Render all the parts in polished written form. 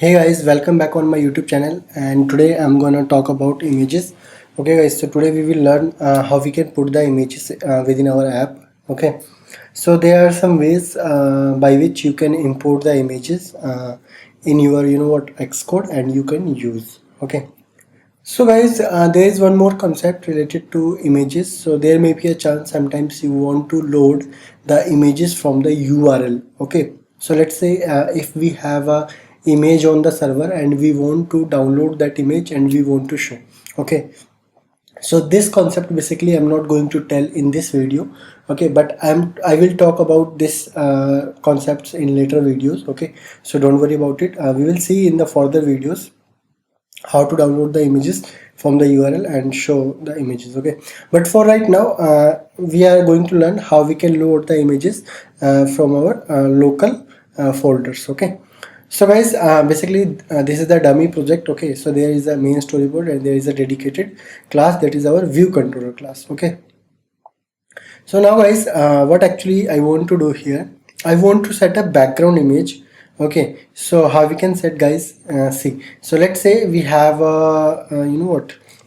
Hey guys, welcome back on my YouTube channel, and today I'm gonna talk about images. Okay guys, so today we will learn how we can put the images within our app. Okay, so there are some ways by which you can import the images in your Xcode, and you can use. Okay, so guys, there is one more concept related to images. So there may be a chance sometimes you want to load the images from the URL. Okay, so let's say if we have a image on the server and we want to download that image and we want to show. Okay, so this concept basically I'm not going to tell in this video. Okay, but I will talk about this concepts in later videos. Okay, so don't worry about it. We will see in the further videos how to download the images from the URL and show the images. Okay, but for right now we are going to learn how we can load the images from our local folders. Okay, so guys, basically this is the dummy project. Okay, so there is a main storyboard and there is a dedicated class, that is our view controller class. Okay, so now guys, what actually I want to do here, I want to set a background image. Okay, so how we can set, guys, see, so let's say we have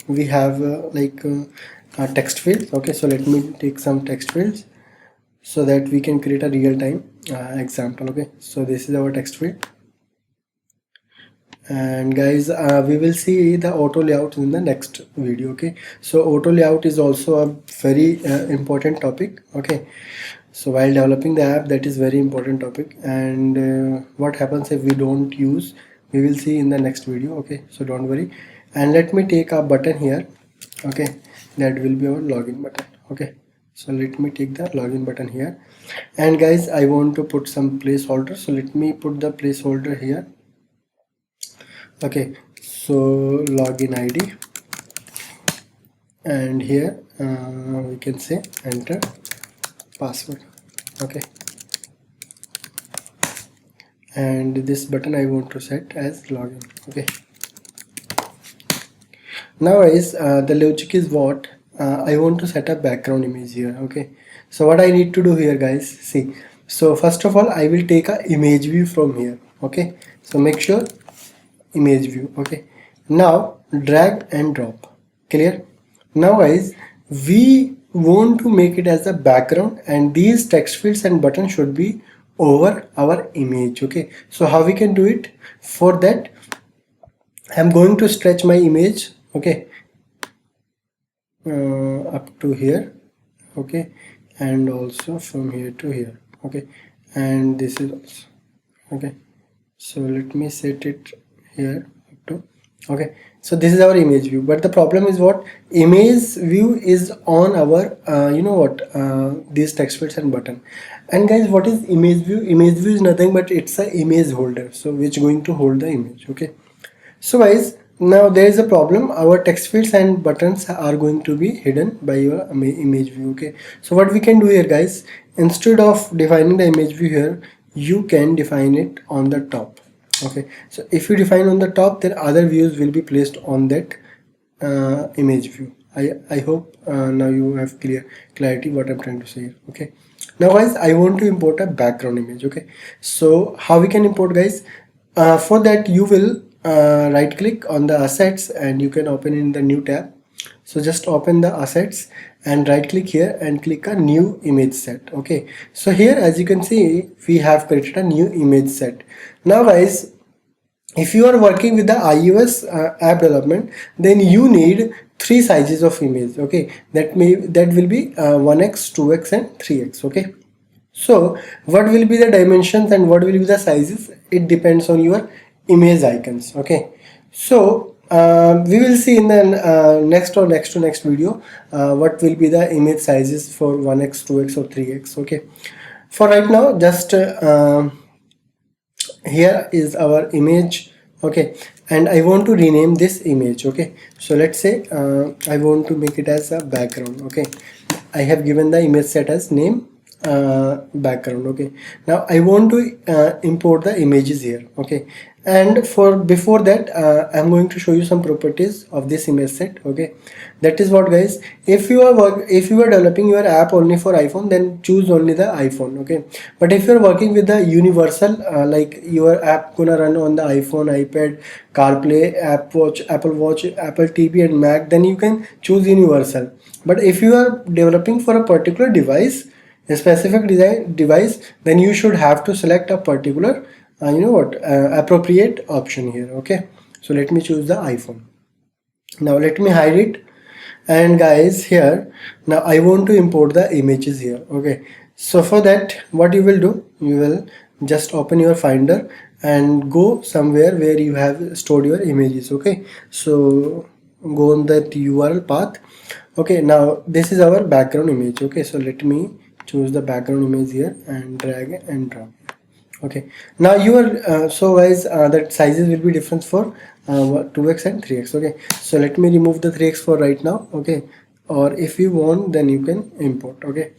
we have text fields. Okay, so let me take some text fields so that we can create a real-time example. Okay, so this is our text field, and guys, we will see the auto layout in the next video. Okay, so auto layout is also a very important topic. Okay, so while developing the app, that is very important topic, and what happens if we don't use, we will see in the next video. Okay, so don't worry, and let me take a button here. Okay, that will be our login button. Okay, so let me take the login button here, and guys, I want to put some placeholder, so let me put the placeholder here. Okay, so login ID, and here we can say enter password. Okay, and this button I want to set as login. Okay, now guys, the logic is what I want to set a background image here. Okay, so what I need to do here, guys, see, so first of all I will take a image view from here. Okay, so make sure image view. Okay, now drag and drop. Clear? Now guys, we want to make it as a background, and these text fields and buttons should be over our image. Okay, so how we can do it? For that, I'm going to stretch my image. Okay, up to here. Okay, and also from here to here. Okay, and this is also. Okay, so let me set it here up to. Okay, so this is our image view, but the problem is what, image view is on our these text fields and button. And guys, what is image view? Image view is nothing but it's a image holder, so which going to hold the image. Okay, so guys, now there is a problem, our text fields and buttons are going to be hidden by your image view. Okay, so what we can do here, guys, instead of defining the image view here, you can define it on the top. Okay, so if you define on the top, then other views will be placed on that image view. I hope now you have clarity what I'm trying to say here. Okay, now guys, I want to import a background image. Okay, so how we can import, guys? For that, you will right click on the assets and you can open in the new tab. So just open the assets and right click here and click a new image set. Okay, so here as you can see, we have created a new image set. Now guys, if you are working with the iOS app development, then you need three sizes of image. Okay, that will be 1x, 2x and 3x. Okay, so what will be the dimensions and what will be the sizes? It depends on your image icons. Okay, so we will see in the next to next video what will be the image sizes for 1x, 2x or 3x. Okay, for right now, just here is our image. Okay, and I want to rename this image. Okay, so let's say I want to make it as a background. Okay, I have given the image set as name background. Okay, now I want to import the images here. Okay, and for before that I'm going to show you some properties of this image set. Okay, that is what, guys, if you are developing your app only for iPhone, then choose only the iPhone. Okay, but if you are working with the universal, like your app gonna run on the iPhone, iPad, CarPlay, Apple Watch, Apple TV and Mac, then you can choose universal. But if you are developing for a particular device, a specific device, then you should have to select a particular appropriate option here. Okay, so let me choose the iPhone. Now let me hide it, and guys, here now I want to import the images here. Okay, so for that, what you will do, you will just open your Finder and go somewhere where you have stored your images. Okay, so go on that URL path. Okay, now this is our background image. Okay, so let me choose the background image here and drag and drop. Okay, now your so guys, that sizes will be different for 2x and 3x. Okay, so let me remove the 3x for right now. Okay, or if you want, then you can import. Okay,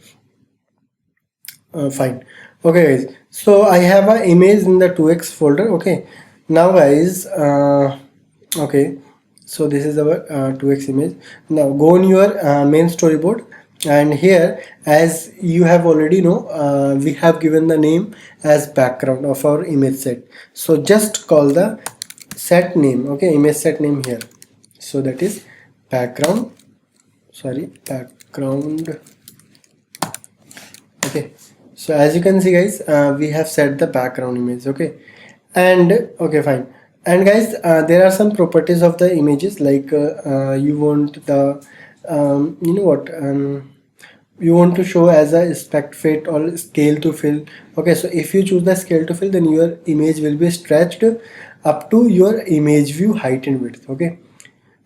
fine. Okay guys, so I have an image in the 2x folder. Okay, now guys, okay, so this is our 2x image. Now go on your main storyboard, and here, as you have already know, we have given the name as background of our image set. So just call the set name. Okay, image set name here, so that is background, sorry, background. Okay, so as you can see, guys, we have set the background image. Okay, and okay, fine. And guys, there are some properties of the images, like you want the you know what, you want to show as a aspect fit or scale to fill. Okay, so if you choose the scale to fill, then your image will be stretched up to your image view height and width. Okay,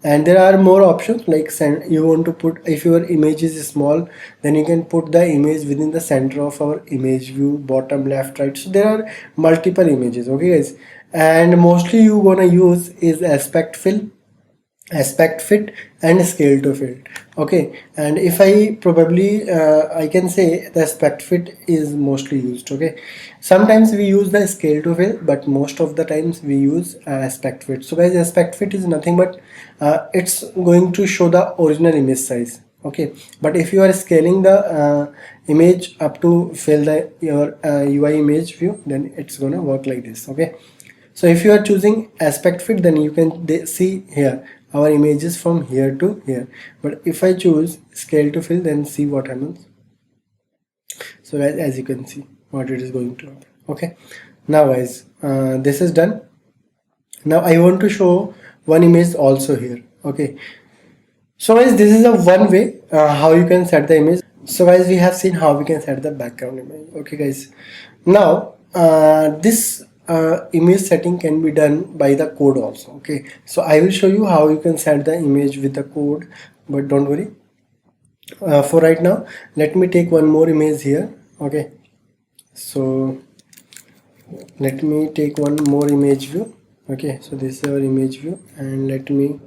and there are more options, like you want to put, if your image is small, then you can put the image within the center of our image view, bottom, left, right. So there are multiple images. Okay guys, and mostly you gonna use is aspect fill, aspect fit and scale to fit. Okay, and if I probably I can say the aspect fit is mostly used. Okay, sometimes we use the scale to fill, but most of the times we use aspect fit. So guys, aspect fit is nothing but it's going to show the original image size. Okay, but if you are scaling the image up to fill the your UI image view, then it's gonna work like this. Okay, so if you are choosing aspect fit, then you can see here our images from here to here. But if I choose scale to fill, then see what happens. So guys, as you can see what it is going to happen. Okay, now guys, this is done. Now I want to show one image also here. Okay, so guys, this is a one way how you can set the image. So guys, we have seen how we can set the background image. Okay guys, now this image setting can be done by the code also. Okay, so I will show you how you can set the image with the code, but don't worry, for right now let me take one more image here. Okay, so let me take one more image view. Okay, so this is our image view, and let me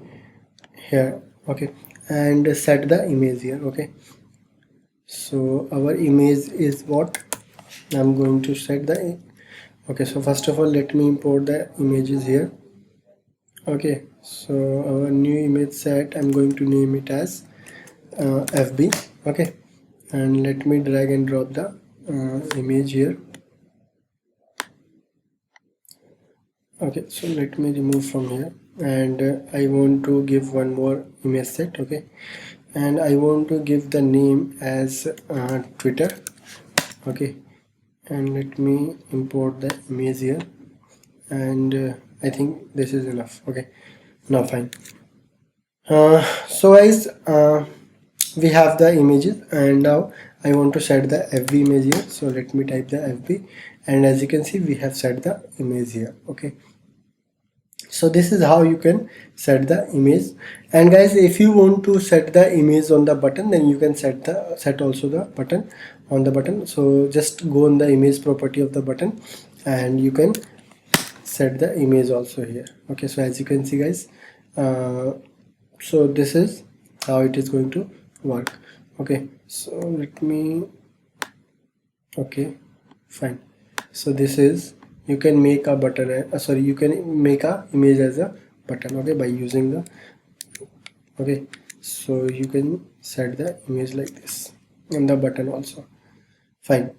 here. Okay, and set the image here. Okay, so our image is what I'm going to set the. Okay, so first of all, let me import the images here. Okay, so our new image set, I'm going to name it as FB. Okay, and let me drag and drop the image here. Okay, so let me remove from here, and I want to give one more image set. Okay, and I want to give the name as Twitter. Okay, and let me import the image here, and I think this is enough. Okay, now fine. So guys, we have the images, and now I want to set the FB image here. So let me type the FB, and as you can see, we have set the image here. Okay, so this is how you can set the image. And guys, if you want to set the image on the button, then you can set also the button on the button. So just go on the image property of the button, and you can set the image also here. Okay, so as you can see guys, so this is how it is going to work. Okay, so let me Okay, fine. So this is, you can make a button, you can make a image as a button, okay, by using the, okay, so you can set the image like this and the button also. Fine.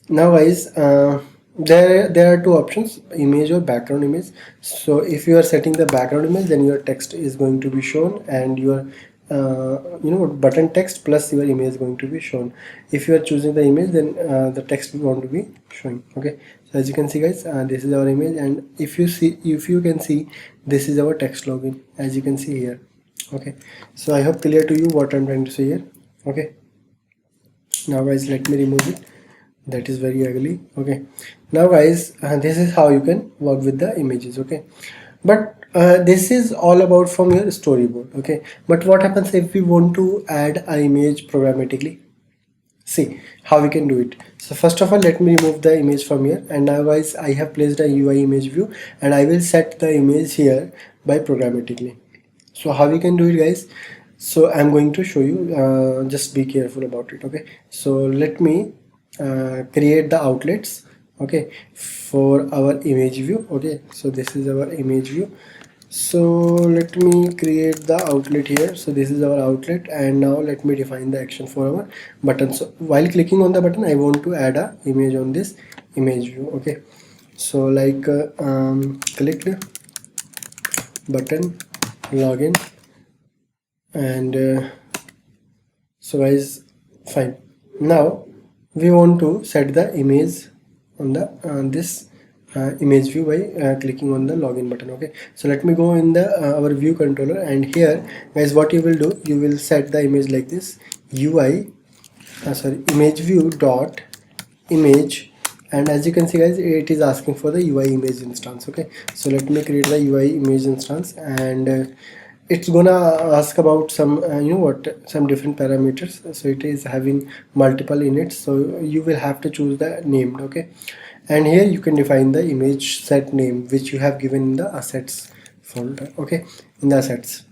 Now guys, there are two options, image or background image. So if you are setting the background image, then your text is going to be shown, and your button text plus your image is going to be shown. If you are choosing the image, then the text is going to be showing. Okay, so as you can see guys, this is our image, and if you can see, this is our text login, as you can see here. Okay, so I hope clear to you what I'm trying to say here. Okay, now guys, let me remove it, that is very ugly. Okay, now guys, this is how you can work with the images. Okay, but this is all about from your storyboard. Okay, but what happens if we want to add an image programmatically? See how we can do it. So first of all, let me remove the image from here, and now guys, I have placed a UI image view, and I will set the image here by programmatically. So how we can do it guys? So I'm going to show you, just be careful about it. Okay, so let me create the outlets, okay, for our image view. Okay, so this is our image view. So let me create the outlet here. So this is our outlet, and now let me define the action for our button. So while clicking on the button, I want to add a image on this image view. Okay, so like clicked button login, and so guys, fine. Now we want to set the image on the this image view by clicking on the login button. Okay, so let me go in the our view controller, and here guys, what you will do, you will set the image like this, UI image view dot image, and as you can see guys, it is asking for the UI image instance. Okay, so let me create the UI image instance, and it's gonna ask about some some different parameters. So it is having multiple in it, so you will have to choose the named. Okay, and here you can define the image set name which you have given in the assets folder. Okay, in the assets.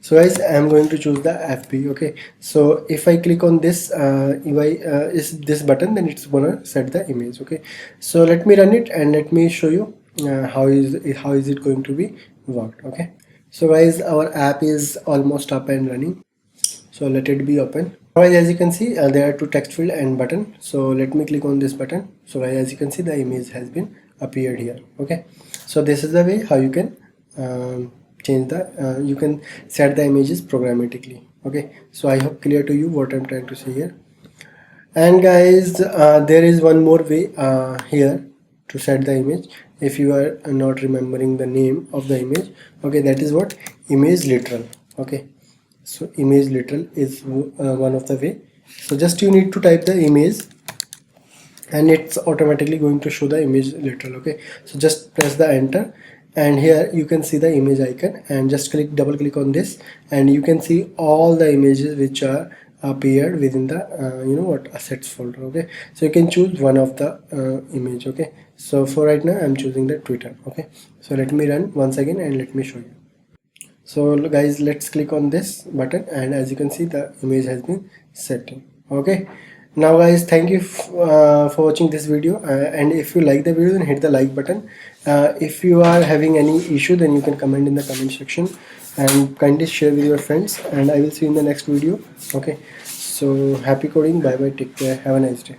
So guys, I am going to choose the FB. Okay, so if I click on this UI is this button, then it's gonna set the image. Okay, so let me run it, and let me show you how is it going to be worked. Okay, so guys, our app is almost up and running, so let it be open. Now guys, as you can see, there are two text field and button. So let me click on this button. So guys, as you can see, the image has been appeared here. Okay, so this is the way how you can change the you can set the images programmatically. Okay, so I hope clear to you what I'm trying to say here. And guys, there is one more way here to set the image if you are not remembering the name of the image. Okay, that is what image literal. Okay, so image literal is one of the way. So just you need to type the image, and it's automatically going to show the image literal. Okay, so just press the enter, and here you can see the image icon, and just double click on this, and you can see all the images which are appeared within the assets folder. Okay, so you can choose one of the image. Okay, so for right now I'm choosing the Twitter. Okay, so let me run once again, and let me show you. So guys, let's click on this button, and as you can see, the image has been set. Okay, now guys, thank you for watching this video, and if you like the video, then hit the like button. If you are having any issue, then you can comment in the comment section, and kindly share with your friends, and I will see you in the next video. Okay, so happy coding, bye bye, take care, have a nice day.